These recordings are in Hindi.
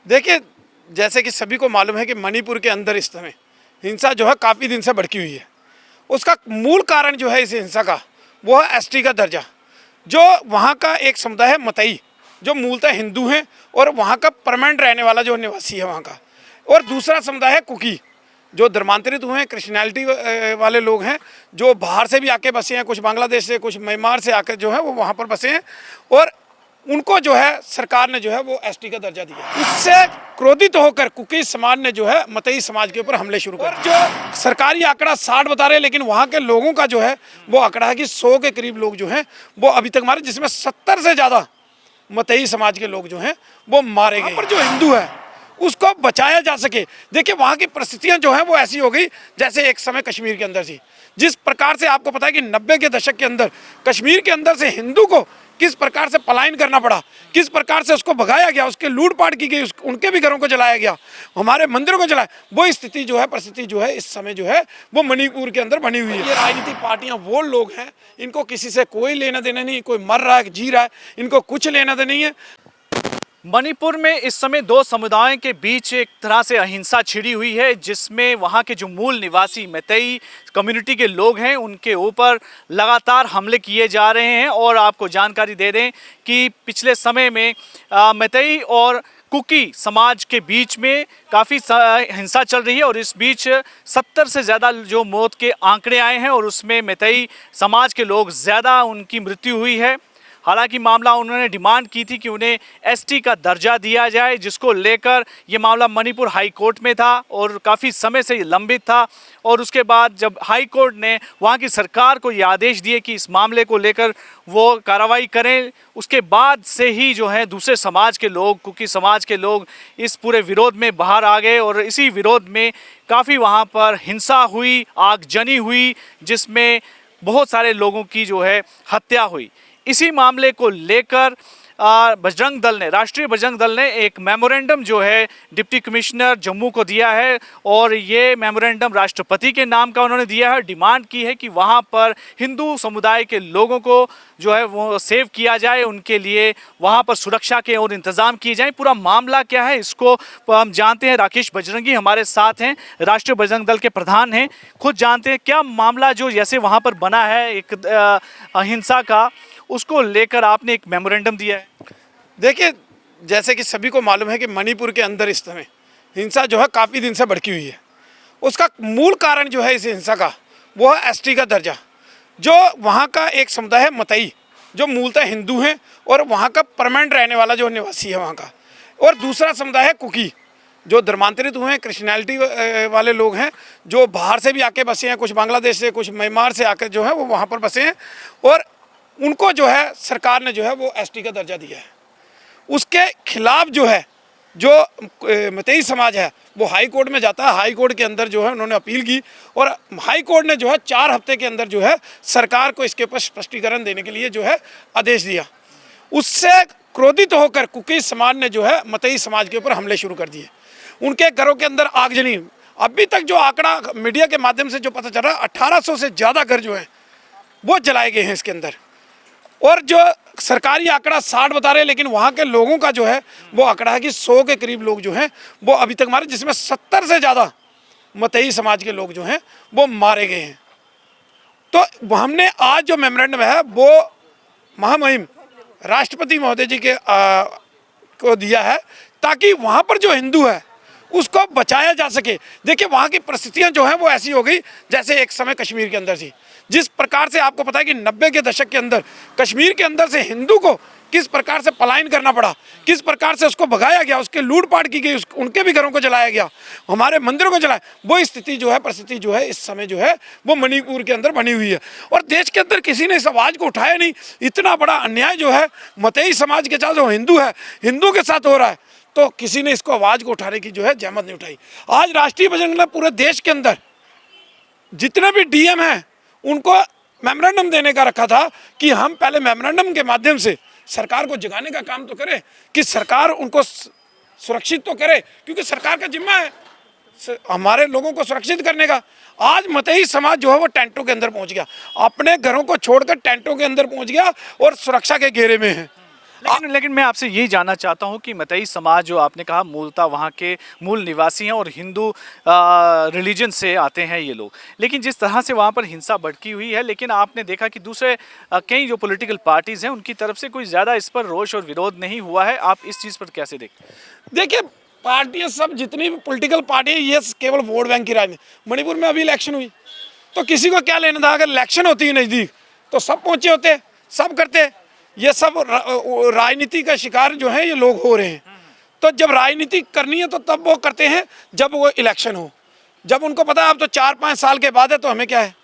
देखिए, जैसे कि सभी को मालूम है कि मणिपुर के अंदर इस समय हिंसा जो है काफ़ी दिन से भड़की हुई है। उसका मूल कारण जो है इस हिंसा का, वो है एसटी का दर्जा। जो वहाँ का एक समुदाय है मतई, जो मूलतः हिंदू हैं और वहाँ का परमानेंट रहने वाला जो निवासी है वहाँ का, और दूसरा समुदाय है कुकी, जो धर्मांतरित हुए हैं, क्रिश्चियनिटी वाले लोग हैं, जो बाहर से भी आके बसे हैं, कुछ बांग्लादेश से, कुछ म्यांमार से आकर जो है वो वहाँ पर बसे हैं, और उनको जो है सरकार ने जो है वो एसटी का दर्जा दिया। उससे क्रोधित होकर कुकी समाज ने जो है मतई समाज के ऊपर हमले शुरू कर दिए। जो सरकारी आंकड़ा 60 बता रहे हैं, लेकिन वहाँ के लोगों का जो है वो आंकड़ा है कि 100 के करीब लोग जो हैं वो अभी तक मारे, जिसमें 70 से ज़्यादा मतई समाज के लोग जो हैं वो मारे गए। पर जो हिंदू है उसको बचाया जा सके। देखिए, वहाँ की परिस्थितियाँ जो हैं वो ऐसी हो गई जैसे एक समय कश्मीर के अंदर थी। जिस प्रकार से आपको पता है कि 90 के दशक के अंदर कश्मीर के अंदर से हिंदू को किस प्रकार से पलायन करना पड़ा, किस प्रकार से उसको भगाया गया, उसके लूटपाट की गई, उनके भी घरों को जलाया गया, हमारे मंदिरों को जलाया, वो स्थिति जो है, परिस्थिति जो है इस समय जो है वो मणिपुर के अंदर बनी हुई है। ये राजनीतिक पार्टियां वो लोग हैं, इनको किसी से कोई लेना देना नहीं, कोई मर रहा है जी रहा है, इनको कुछ लेना देना नहीं है। मणिपुर में इस समय दो समुदायों के बीच एक तरह से अहिंसा छिड़ी हुई है, जिसमें वहाँ के जो मूल निवासी मैतेई कम्युनिटी के लोग हैं उनके ऊपर लगातार हमले किए जा रहे हैं। और आपको जानकारी दे दें कि पिछले समय में मैतेई और कुकी समाज के बीच में काफ़ी हिंसा चल रही है, और इस बीच 70 से ज़्यादा जो मौत के आंकड़े आए हैं, और उसमें मैतेई समाज के लोग ज़्यादा उनकी मृत्यु हुई है। हालांकि मामला उन्होंने डिमांड की थी कि उन्हें एसटी का दर्जा दिया जाए, जिसको लेकर ये मामला मणिपुर हाई कोर्ट में था और काफ़ी समय से लंबित था। और उसके बाद जब हाई कोर्ट ने वहाँ की सरकार को ये आदेश दिए कि इस मामले को लेकर वो कार्रवाई करें, उसके बाद से ही जो है दूसरे समाज के लोग, कुकी समाज के लोग इस पूरे विरोध में बाहर आ गए, और इसी विरोध में काफ़ी वहाँ पर हिंसा हुई, आगजनी हुई, जिसमें बहुत सारे लोगों की जो है हत्या हुई। इसी मामले को लेकर बजरंग दल ने, राष्ट्रीय बजरंग दल ने एक मेमोरेंडम जो है डिप्टी कमिश्नर जम्मू को दिया है, और ये मेमोरेंडम राष्ट्रपति के नाम का उन्होंने दिया है। डिमांड की है कि वहाँ पर हिंदू समुदाय के लोगों को जो है वो सेव किया जाए, उनके लिए वहाँ पर सुरक्षा के और इंतज़ाम किए जाएं। पूरा मामला क्या है इसको हम जानते हैं। राकेश बजरंगी हमारे साथ हैं, राष्ट्रीय बजरंग दल के प्रधान हैं, खुद जानते हैं क्या मामला जो जैसे वहाँ पर बना है एक अहिंसा का, उसको लेकर आपने एक मेमोरेंडम दिया है। देखिए, जैसे कि सभी को मालूम है कि मणिपुर के अंदर इस समय हिंसा जो है काफ़ी दिन से भड़की हुई है। उसका मूल कारण जो है इस हिंसा का, वो है एसटी का दर्जा। जो वहाँ का एक समुदाय है मतई, जो मूलतः हिंदू हैं और वहाँ का परमानेंट रहने वाला जो निवासी है वहाँ का, और दूसरा समुदाय है कुकी, जो धर्मांतरित हुए हैं, क्रिश्चियनिटी वाले लोग हैं, जो बाहर से भी आके बसे हैं, कुछ बांग्लादेश से, कुछ म्यांमार से आकर जो है वो वहाँ पर बसे हैं, और उनको जो है सरकार ने जो है वो एसटी का दर्जा दिया है। उसके खिलाफ जो है जो मतई समाज है वो हाई कोर्ट में जाता है। हाई कोर्ट के अंदर जो है उन्होंने अपील की, और हाई कोर्ट ने जो है 4 हफ्ते के अंदर जो है सरकार को इसके ऊपर स्पष्टीकरण देने के लिए जो है आदेश दिया। उससे क्रोधित होकर कुकी समाज ने जो है मतई समाज के ऊपर हमले शुरू कर दिए। उनके घरों के अंदर आगजनी, अभी तक जो आंकड़ा मीडिया के माध्यम से जो पता चल रहा है, 1800 से ज़्यादा घर जो है वो जलाए गए हैं इसके अंदर। और जो सरकारी आंकड़ा 60 बता रहे हैं, लेकिन वहाँ के लोगों का जो है वो आंकड़ा है कि 100 के करीब लोग जो हैं वो अभी तक मारे, जिसमें 70 से ज़्यादा मतई समाज के लोग जो हैं वो मारे गए हैं। तो हमने आज जो मेमोरेंडम है वो महामहिम राष्ट्रपति महोदय जी के को दिया है, ताकि वहाँ पर जो हिंदू है उसको बचाया जा सके। देखिए, वहाँ की परिस्थितियाँ जो हैं वो ऐसी हो गई जैसे एक समय कश्मीर के अंदर थी। जिस प्रकार से आपको पता है कि 90 के दशक के अंदर कश्मीर के अंदर से हिंदू को किस प्रकार से पलायन करना पड़ा, किस प्रकार से उसको भगाया गया, उसके लूटपाट की गई, उनके भी घरों को जलाया गया, हमारे मंदिरों को जलाया, वो स्थिति जो है, परिस्थिति जो है इस समय जो है वो मणिपुर के अंदर बनी हुई है। और देश के अंदर किसी ने इस आवाज़ को उठाया नहीं। इतना बड़ा अन्याय जो है मतई समाज के साथ, जो हिंदू है, हिंदू के साथ हो रहा है, तो किसी ने इसको आवाज़ को उठाने की जो है जहमत नहीं उठाई। आज राष्ट्रीय बजरंग दल ने पूरे देश के अंदर जितने भी डीएम हैं उनको मेमोरेंडम देने का रखा था कि हम पहले मेमोरेंडम के माध्यम से सरकार को जगाने का काम तो करें, कि सरकार उनको सुरक्षित तो करे, क्योंकि सरकार का जिम्मा है हमारे लोगों को सुरक्षित करने का। आज मतई समाज जो है वो टेंटों के अंदर पहुंच गया, अपने घरों को छोड़कर टेंटों के अंदर पहुंच गया और सुरक्षा के घेरे में है। लेकिन मैं आपसे यही जानना चाहता हूं कि मतई समाज जो आपने कहा मूलतः वहां के मूल निवासी हैं और हिंदू रिलीजन से आते हैं ये लोग, लेकिन जिस तरह से वहां पर हिंसा भड़की हुई है, लेकिन आपने देखा कि दूसरे कई जो पॉलिटिकल पार्टीज हैं उनकी तरफ से कोई ज़्यादा इस पर रोष और विरोध नहीं हुआ है। आप इस चीज़ पर कैसे देखते हैं? देखिए, पार्टियां सब जितनी भी पॉलिटिकल पार्टी है ये केवल वोट बैंक की राजनीति। मणिपुर में अभी इलेक्शन हुई तो किसी को क्या लेना था? अगर इलेक्शन होती है नज़दीक तो सब पहुंचे होते, सब करते। ये सब राजनीति का शिकार जो है ये लोग हो रहे हैं। तो जब राजनीति करनी है तो तब वो करते हैं जब वो इलेक्शन हो, जब उनको पता है अब तो 4-5 साल के बाद है तो हमें क्या है।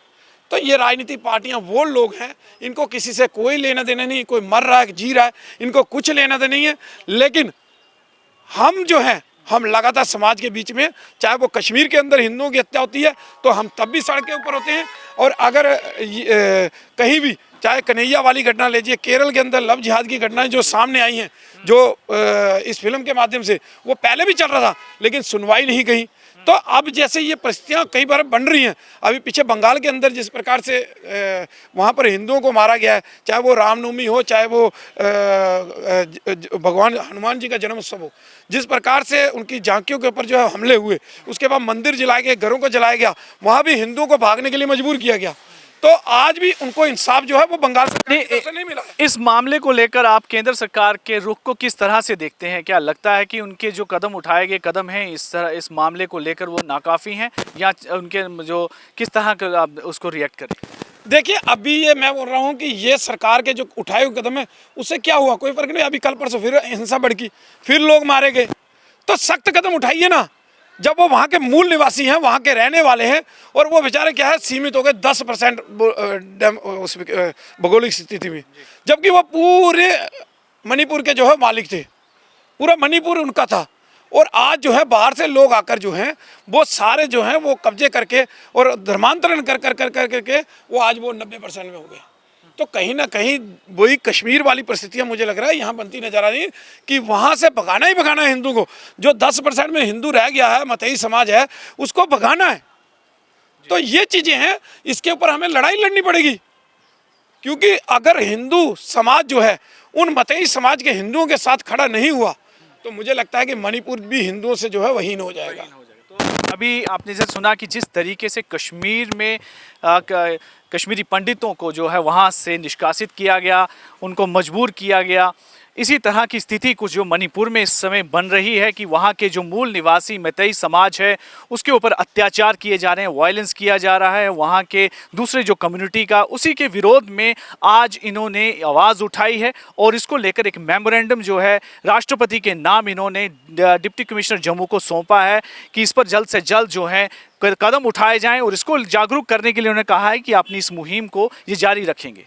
तो ये राजनीतिक पार्टियां वो लोग हैं, इनको किसी से कोई लेना देना नहीं, कोई मर रहा है जी रहा है, इनको कुछ लेना देना नहीं है। लेकिन हम जो हैं हम लगातार समाज के बीच में, चाहे वो कश्मीर के अंदर हिंदुओं की हत्या होती है तो हम तब भी सड़क के ऊपर होते हैं, और अगर कहीं भी चाहे कन्हैया वाली घटना लीजिए, केरल के अंदर लव जिहाद की घटनाएं जो सामने आई हैं, जो इस फिल्म के माध्यम से वो पहले भी चल रहा था लेकिन सुनवाई नहीं कहीं। तो अब जैसे ये परिस्थितियाँ कई बार बन रही हैं, अभी पीछे बंगाल के अंदर जिस प्रकार से वहाँ पर हिंदुओं को मारा गया है, चाहे वो रामनवमी हो, चाहे वो भगवान हनुमान जी का जन्म उत्सव हो, जिस प्रकार से उनकी झांकियों के ऊपर जो है हमले हुए, उसके बाद मंदिर जलाए गए, घरों को जलाया गया, वहाँ भी हिंदुओं को भागने के लिए मजबूर किया गया। तो आज भी उनको इंसाफ जो है वो बंगाल से नहीं मिला। इस मामले को लेकर आप केंद्र सरकार के रुख को किस तरह से देखते हैं? क्या लगता है कि उनके जो कदम उठाए गए कदम हैं इस मामले को लेकर वो नाकाफी हैं, या उनके जो किस तरह का आप उसको रिएक्ट करें? देखिए, अभी ये मैं बोल रहा हूँ कि ये सरकार के जो उठाए हुए कदम है उससे क्या हुआ, कोई फर्क नहीं। अभी कल परसों फिर हिंसा भड़की, फिर लोग मारे गए। तो सख्त कदम उठाइए ना, जब वो वहाँ के मूल निवासी हैं, वहाँ के रहने वाले हैं, और वो बेचारे क्या है सीमित हो गए 10% उस भौगोलिक स्थिति में, जबकि वो पूरे मणिपुर के जो है मालिक थे, पूरा मणिपुर उनका था। और आज जो है बाहर से लोग आकर जो हैं वो सारे जो हैं वो कब्जे करके और धर्मांतरण कर कर कर कर करके वो आज वो 90% में हो गए। तो कहीं ना कहीं वही कश्मीर वाली परिस्थितियाँ मुझे लग रहा है यहाँ बनती नजर आ रही है कि वहाँ से भगाना ही भगाना है हिंदू को। जो 10% में हिंदू रह गया है, मतई समाज है, उसको भगाना है। तो ये चीज़ें हैं, इसके ऊपर हमें लड़ाई लड़नी पड़ेगी, क्योंकि अगर हिंदू समाज जो है उन मतई समाज के हिंदुओं के साथ खड़ा नहीं हुआ तो मुझे लगता है कि मणिपुर भी हिंदुओं से जो है वहीन हो जाएगा। तो अभी आपने जैसे सुना कि जिस तरीके से कश्मीर में कश्मीरी पंडितों को जो है वहाँ से निष्कासित किया गया, उनको मजबूर किया गया, इसी तरह की स्थिति कुछ जो मणिपुर में इस समय बन रही है कि वहाँ के जो मूल निवासी मैतेई समाज है उसके ऊपर अत्याचार किए जा रहे हैं, वायलेंस किया जा रहा है वहाँ के दूसरे जो कम्युनिटी का, उसी के विरोध में आज इन्होंने आवाज़ उठाई है। और इसको लेकर एक मेमोरेंडम जो है राष्ट्रपति के नाम इन्होंने डिप्टी कमिश्नर जम्मू को सौंपा है कि इस पर जल्द से जल्द जो है कदम उठाए जाएं, और इसको जागरूक करने के लिए उन्होंने कहा है कि अपनी इस मुहिम को ये जारी रखेंगे।